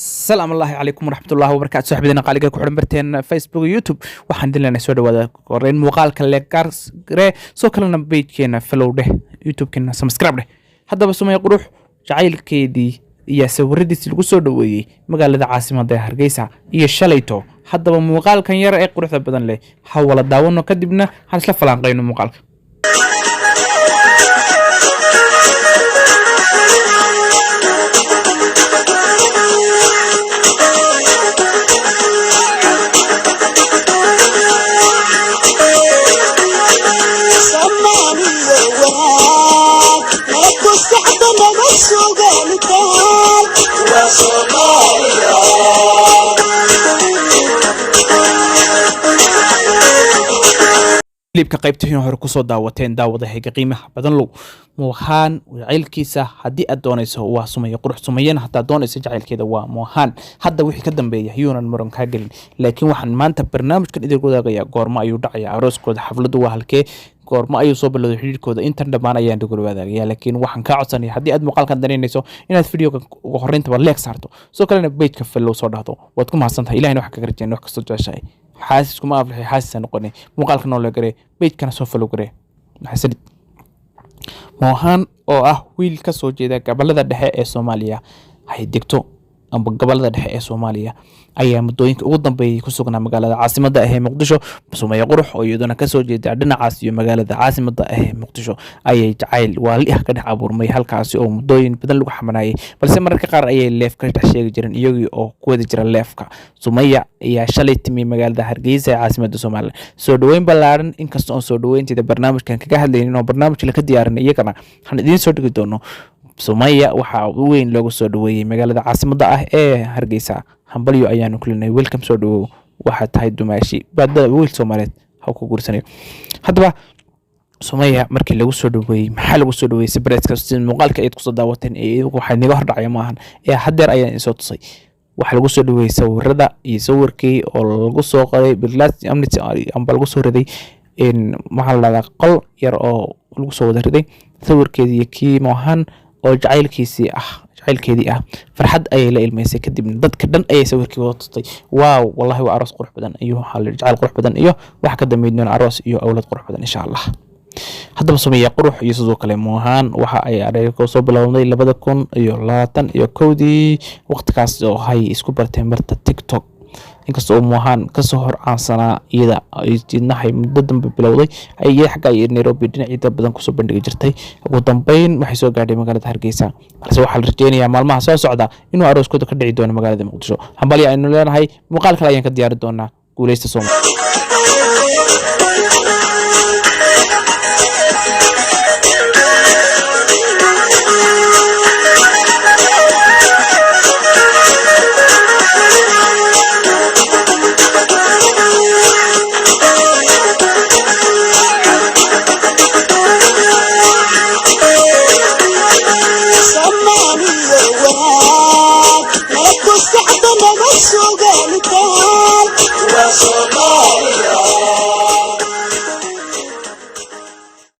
السلام الله عليكم ورحمة الله وبركاته. صاحبنا قال لك كحرم برتين فيسبوك ويوتيوب وحن لنا سودا وذا قرين مقال كله كارس غير سو كلنا بيت كنا فلو ده يوتيوب كنا سبسكرايب ده هذا بس ما يقروح جعيل كيدي يا سوردي سلقو سودوي مقال ذا عاصمة ده هرجيسة يشليتو هذا بمقال كان يرى يقروح بدن له حول الداون وكدبنا هنسلف فلان قينو مقال ليبك قيبتهين هور كسو داوتين داوده هيك قيمه بدن لو موهان وعيلكيسا hadii aad doonayso waa sumayo qurux sumayeen hatta doonayso jacaylkeeda waa moohan hadda wixii ka dambeeyay yuunan muran ka galin laakiin waxaan maanta barnaamijkan idin wadaagaya goorma ayuu dhacaya arooskooda xafladu waa halkee goorma ayuu soo bilowday xiriirkooda intan dhamaan ayaan ugu wadaagaya laakiin waxaan ka codsanayaa hadii aad muuqaalkan daneynayso inaad videoga ugu horeynta like saarto soo kalena page-ka follow soo dhahdo waad ku mahadsantahay ilaahina wax ka garjeen wax kasto jeceshahay xaasisku ma aflahay xaasisan noqonay muuqaalkan oo la garay page-kana soo follow garay maxasanid moohan oo ah wiil ka soo jeeda gobolada dhexe ee Soomaaliya ay degto amba gobolada dhexe ee Soomaaliya ayaa muddooyinka ugu dambeeyay ku sugnaa magaalada caasimadda ah ee Muqdisho Sumaya Qurux oo iyaduna ka soo jeeda dhinacaas iyo magaalada caasimadda ah ee Muqdisho ayay jacayl waali ah ka dhex abuurmay halkaas oo muddooyin badan lagu xamanayay balse mararka qaar ayay leef ka dhex sheegi jireen iyagoo oo ku wada jira leefka Sumaya ayaa shalay timi magaalada Hargeysa ee caasimadda Soomaaliya soo dhaweyn ballaaran inkastoo aan soo dhaweynteeda barnaamijkan kaga hadlaynin oo barnaamij la ka diyaarinay iyagana waxaan idin soo dhigi doonaa Sumaya waxa uu weyn loogu soo dhaweeyay magaalada caasimadda ah ee Hargeysa hambalyo ayaanu kulinay welcome soo dhawow waxa tahay dumaashi baadada wiil Soomaaliyeed ha ku guursanayo hadaba Sumaya markii lagu soo dhaweeyay maxaa lagu soo dhaweeyay sabreedka si muuqaalka ay ku soo daawateen ee waxa niga hordhacay maahan ee hadeer ayaan soo tusay waxa lagu soo dhaweeyay sawirada iyo sawirkii oo lagu soo qoray bilaas amnity amba lagu soo riday in maxallada qol yar oo lagu soo wada riday sawirkeedii kii moohan oo jacaylkeedii ah farxad ay la ilmeysay kadib dadka dhan ay sawirkii wada tutay waaw wallahi waa aroos qurux badan iyo jacayl qurux badan iyo wax ka dambeeyay aroos iyo awlad qurux badan insha Allah hadaba Sumaya Qurux iyo sidoo kale moohan waxa ay adeeg soo bilowday 2021 waqtigaas oo hay isku barteen barta TikTok inkastoo moohan ka soo hor aansana iyada ay jidnahay muddo dambe bilowday ay xagga Nairobi dhinaciida badan ku soo bandhigi jirtay ugu dambeyn waxay soo gaadhay magaalada Hargeysa balse waxa la rajeynayaa maalmaha soo socda inuu arooskooda ka dhici doono magaalada Muqdisho hambalyo aynu leenahay muuqaal kale ayaan ka diyaari doonaa guuleysta Soomaaliya Somebody,